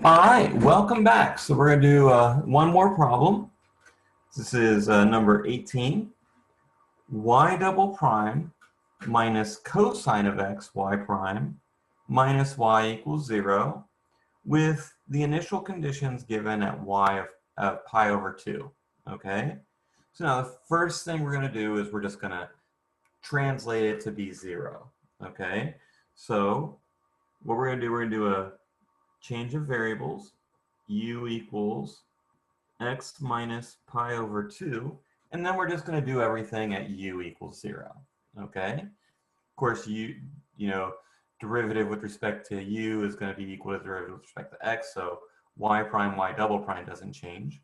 All right, welcome back. So we're going to do one more problem. This is number 18. Y double prime minus cosine of x, y prime, minus y equals 0, with the initial conditions given at y of pi over 2. Okay? So now the first thing we're going to do is we're just going to translate it to be 0. Okay? So what we're going to do, we're going to do a change of variables. U equals x minus pi over 2, and then we're just going to do everything at u equals 0. Okay? Of course, derivative with respect to u is going to be equal to derivative with respect to x, so y prime, y double prime doesn't change.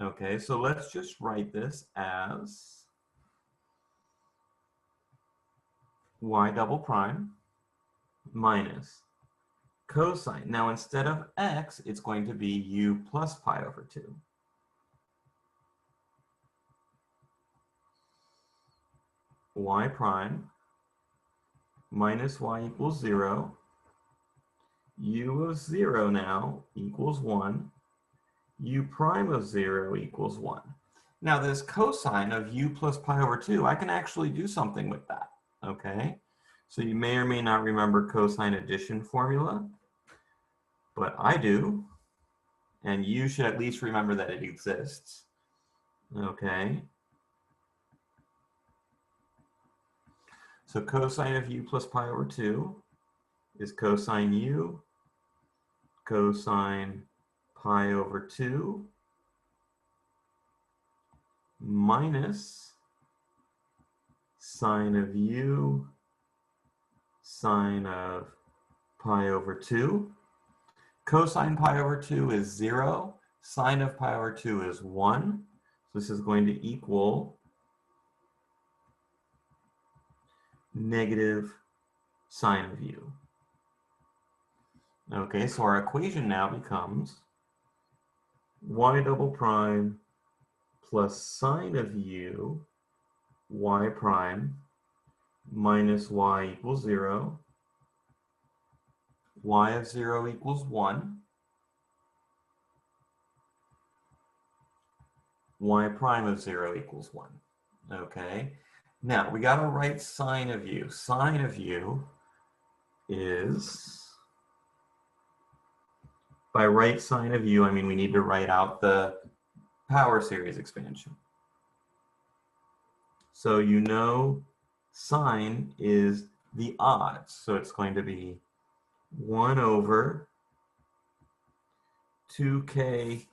Okay, so let's just write this as y double prime minus cosine. Now, instead of x, it's going to be u plus pi over 2. Y prime minus y equals 0. U of 0 now equals 1. U prime of 0 equals 1. Now, this cosine of u plus pi over 2, I can actually do something with that. Okay? So you may or may not remember cosine addition formula, but I do, and you should at least remember that it exists. Okay? So cosine of u plus pi over 2 is cosine u, cosine pi over 2, minus sine of u, sine of pi over 2. Cosine pi over 2 is 0. Sine of pi over 2 is 1. So this is going to equal negative sine of u. Okay, so our equation now becomes y double prime plus sine of u, y prime, minus y equals 0. Y of 0 equals 1. Y prime of 0 equals 1. Okay, now we got to write sine of u. Sine of u is, by right sine of u, I mean we need to write out the power series expansion. So you know sine is the odds, so it's going to be 1 over 2k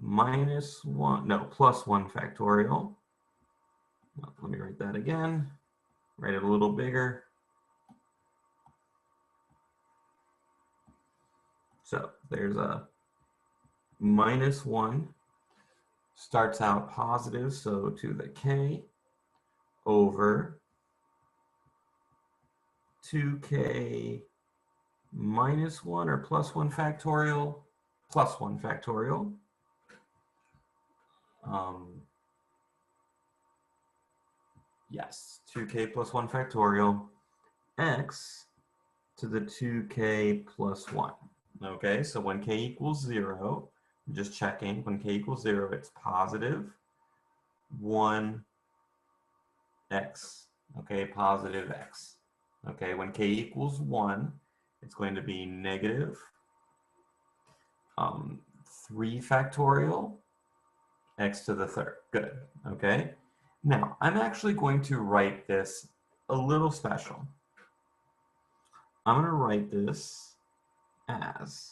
minus 1, no, plus 1 factorial. Let me write that again, write it a little bigger. So there's a minus 1, starts out positive, so to the k, over 2k minus 1 or plus 1 factorial, plus 1 factorial. Yes, 2k plus 1 factorial, x to the 2k plus 1. Okay, so when k equals 0, I'm just checking, when k equals 0, it's positive 1x. Okay, positive x. Okay, when k equals 1, it's going to be negative 3 factorial x to the third. Good. Okay, now I'm actually going to write this a little special. I'm going to write this as,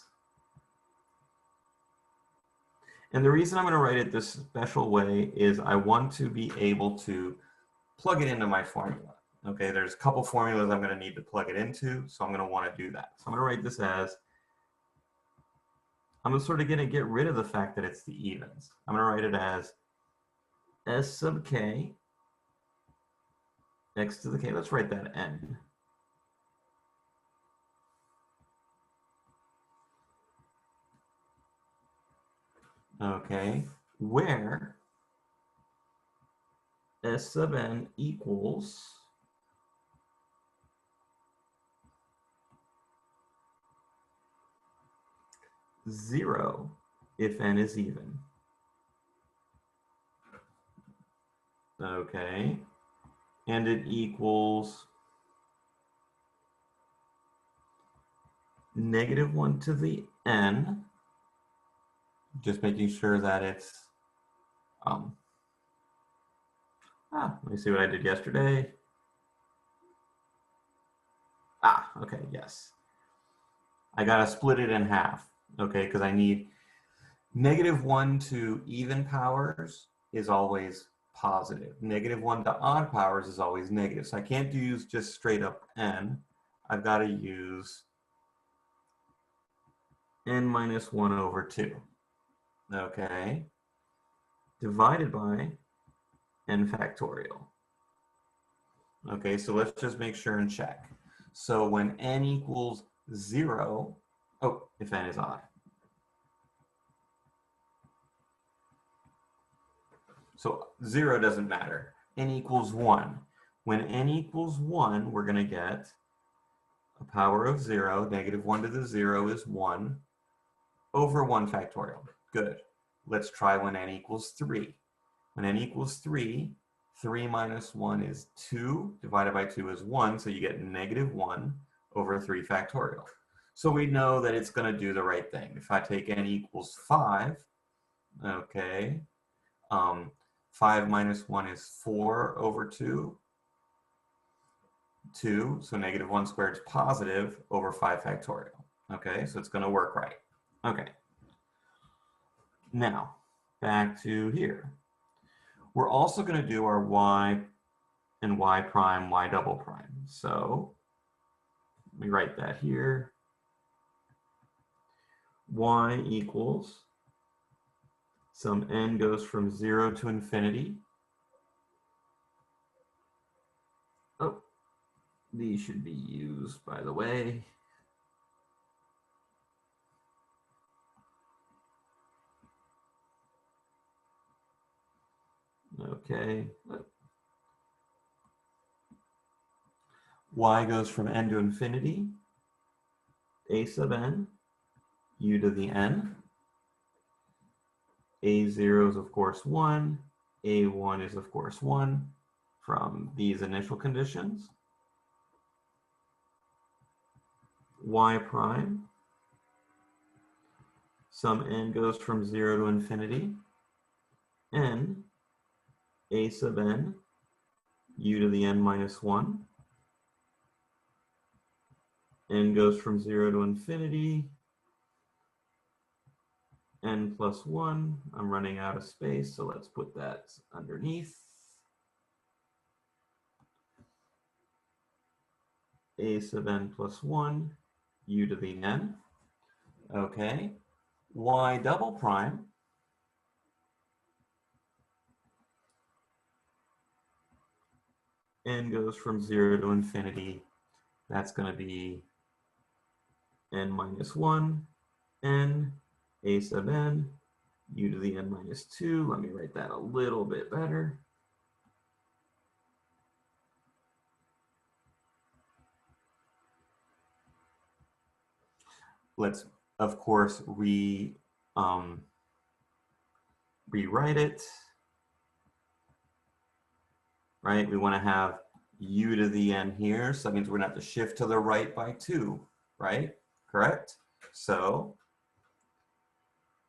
and the reason I'm going to write it this special way is I want to be able to plug it into my formula. Okay, there's a couple formulas I'm going to need to plug it into, so I'm going to want to do that. So I'm going to write this as, I'm sort of going to get rid of the fact that it's the evens. I'm going to write it as s sub k, x to the k, let's write that n. Okay, where s sub n equals 0 if n is even. Okay, and it equals -1 to the n, just making sure that it's, let me see what I did yesterday. Okay, yes. I gotta split it in half, okay, because I need -1 to even powers is always positive. -1 to odd powers is always negative. So I can't use just straight up n. I've got to use n minus 1 over 2, okay, divided by n factorial. Okay, so let's just make sure and check. So when n equals 0, if n is odd. So 0 doesn't matter. N equals 1. When n equals 1, we're going to get a power of 0. -1 to the 0 is 1 over 1 factorial. Good. Let's try when n equals 3. When n equals 3, 3 minus 1 is 2, divided by 2 is 1, so you get -1 over 3 factorial. So we know that it's going to do the right thing. If I take n equals 5, okay, 5 minus 1 is 4 over 2, 2, so -1 squared is positive over 5 factorial. Okay, so it's going to work right. Okay. Now, back to here. We're also going to do our y and y prime, y double prime. So let me write that here. Y equals, some n goes from 0 to infinity. Oh, these should be used, by the way. Okay. Y goes from n to infinity, a sub n, u to the n. A0 is, of course, 1. A1 is, of course, 1 from these initial conditions. Y prime, some n goes from 0 to infinity. N, a sub n, u to the n minus 1. N goes from 0 to infinity. N plus 1. I'm running out of space, so let's put that underneath. A sub n plus 1, u to the n. Okay. Y double prime. N goes from 0 to infinity. That's going to be n minus 1, n, a sub n, u to the n minus 2. Let me write that a little bit better. Let's, of course, rewrite it. Right? We want to have u to the n here, so that means we're going to have to shift to the right by 2, right? Correct? So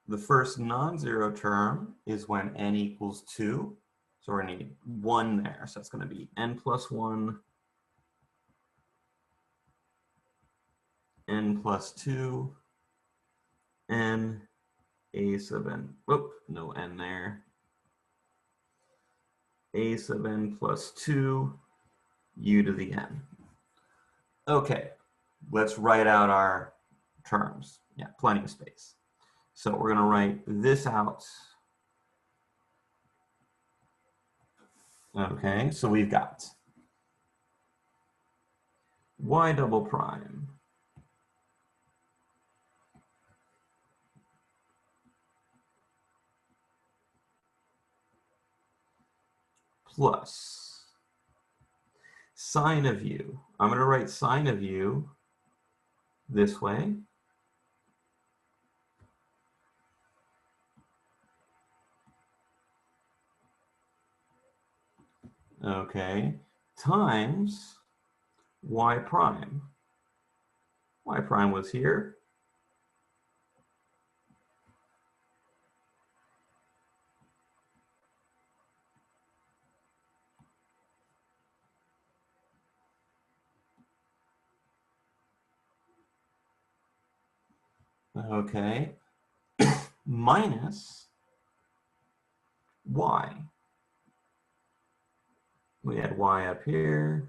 the first non-zero term is when n equals 2. So we're going to need 1 there. So that's going to be n plus 1, n plus 2, n, a sub n. Whoop, no n there. A sub n plus 2, u to the n. Okay, let's write out our terms. Yeah, plenty of space. So we're going to write this out. Okay, so we've got y double prime plus sine of u. I'm going to write sine of u this way. okay, times y prime. Y prime was here. Okay, minus y. We had y up here.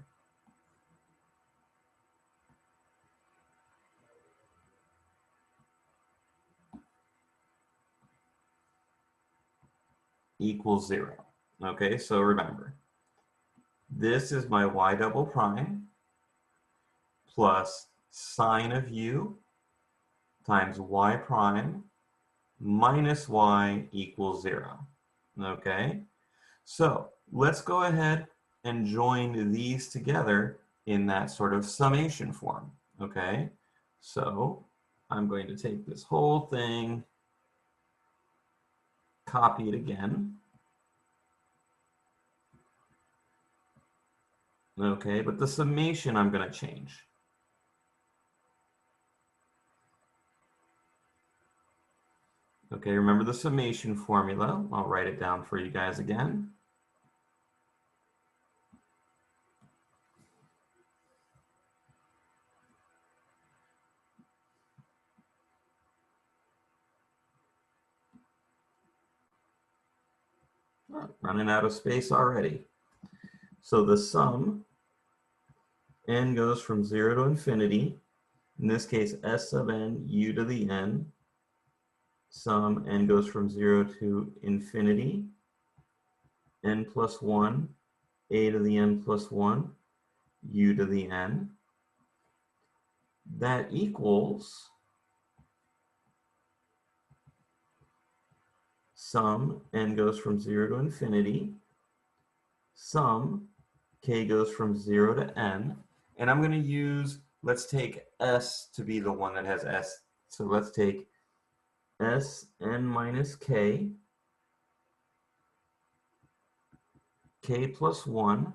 Equals 0. Okay, so remember, this is my y double prime plus sine of u times y prime minus y equals 0. Okay, so let's go ahead and join these together in that sort of summation form. Okay, so I'm going to take this whole thing, copy it again. Okay, but the summation I'm going to change. Okay, remember the summation formula. I'll write it down for you guys again. Oh, running out of space already. So the sum, n goes from 0 to infinity. In this case, s sub n, u to the n. Sum, n goes from 0 to infinity. N plus 1, a to the n plus 1, u to the n. That equals sum, n goes from 0 to infinity. Sum, k goes from 0 to n. And I'm going to use, let's take s to be the one that has s. So let's take s n minus k, k plus 1,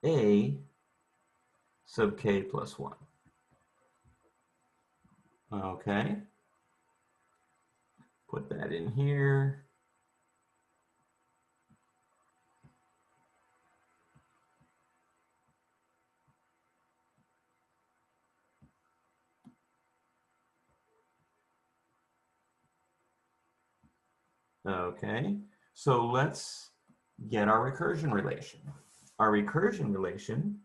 a sub k plus 1. Okay. Put that in here. Okay, so let's get our recursion relation. Our recursion relation,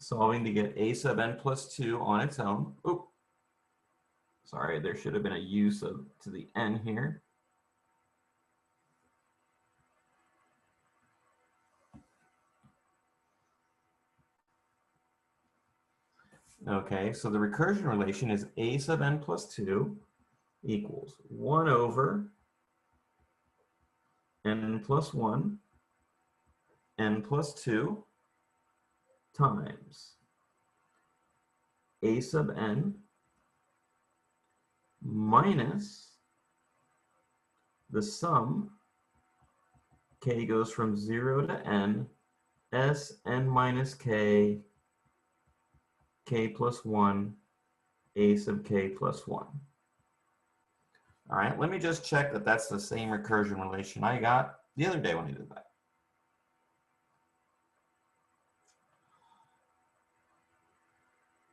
solving to get a sub n plus 2 on its own. Oh, sorry, there should have been a u sub to the n here. Okay, so the recursion relation is a sub n plus 2 equals 1 over n plus 1, n plus 2 times a sub n minus the sum, k goes from 0 to n, s n minus k, k plus 1, a sub k plus 1. All right, let me just check that that's the same recursion relation I got the other day when I did that.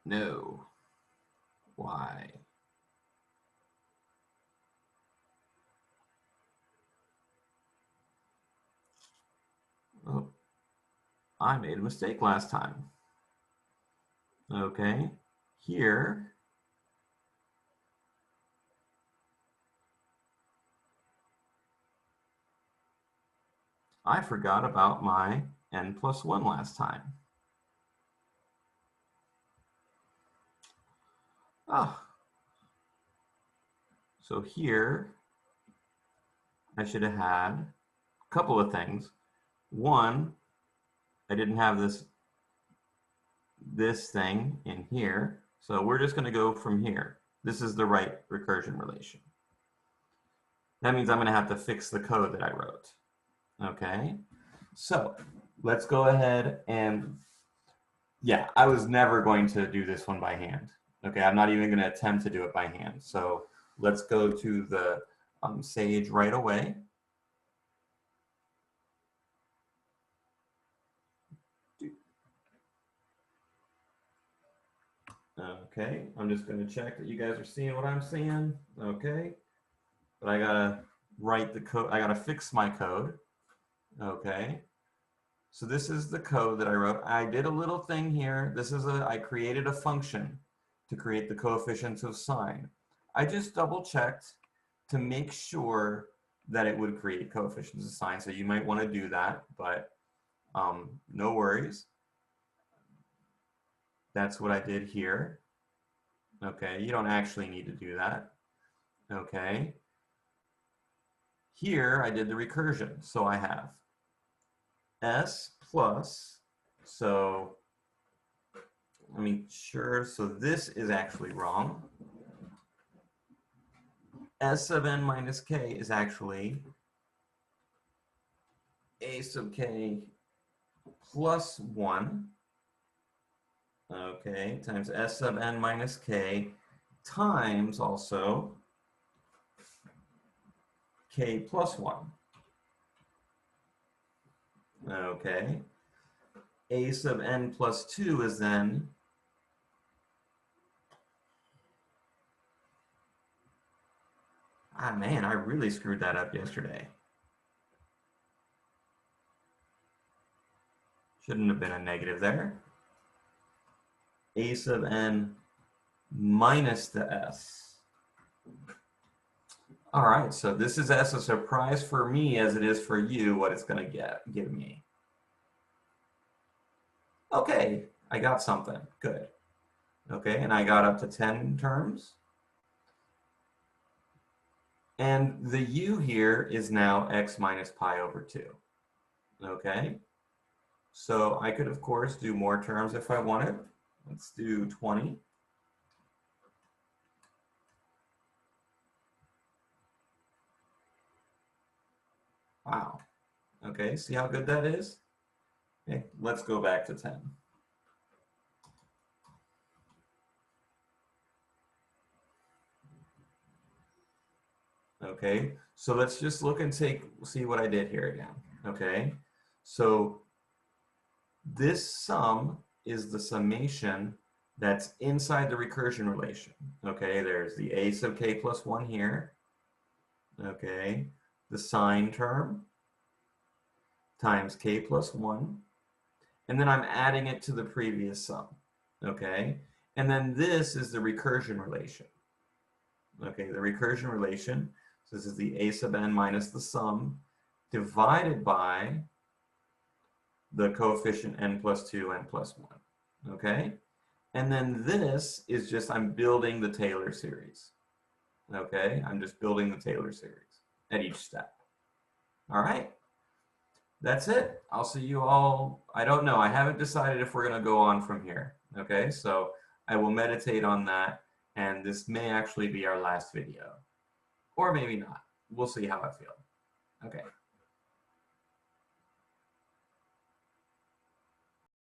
No. Why? Oh, I made a mistake last time. Okay, here, I forgot about my n plus 1 last time. Oh. So here, I should have had a couple of things. One, I didn't have this thing in here. So we're just going to go from here. This is the right recursion relation. That means I'm going to have to fix the code that I wrote. Okay, so let's go ahead and, yeah, I was never going to do this one by hand. Okay, I'm not even going to attempt to do it by hand. So let's go to the Sage right away. Okay, I'm just going to check that you guys are seeing what I'm seeing. Okay, but I gotta write the code. I gotta fix my code. Okay, so this is the code that I wrote. I did a little thing here. I created a function to create the coefficients of sine. I just double checked to make sure that it would create coefficients of sine. So you might want to do that, but no worries. That's what I did here. Okay, you don't actually need to do that. Okay. Here I did the recursion. So I have S plus, so let me sure, so this is actually wrong. S sub n minus k is actually a sub k plus 1, okay, times s sub n minus k times also k plus 1. Okay, a sub n plus 2 is then man, I really screwed that up yesterday. Shouldn't have been a negative there. A sub n minus the s. All right, so this is as a surprise for me as it is for you what it's going to give me. Okay, I got something. Good. Okay, and I got up to 10 terms. And the u here is now x minus pi over 2. Okay, so I could, of course, do more terms if I wanted. Let's do 20. Wow. Okay, see how good that is? Okay, let's go back to 10. Okay, so let's just look and see what I did here again. Okay, so this sum is the summation that's inside the recursion relation. Okay, there's the a sub k plus 1 here. Okay, the sine term times k plus 1. And then I'm adding it to the previous sum. Okay, and then this is the recursion relation. Okay, the recursion relation. So this is the a sub n minus the sum divided by the coefficient n plus 2, n plus 1. Okay, and then this is just, I'm building the Taylor series. Okay, I'm just building the Taylor series at each step. All right, that's it. I'll see you all. I don't know. I haven't decided if we're going to go on from here. Okay, so I will meditate on that, and this may actually be our last video. Or maybe not. We'll see how I feel. Okay.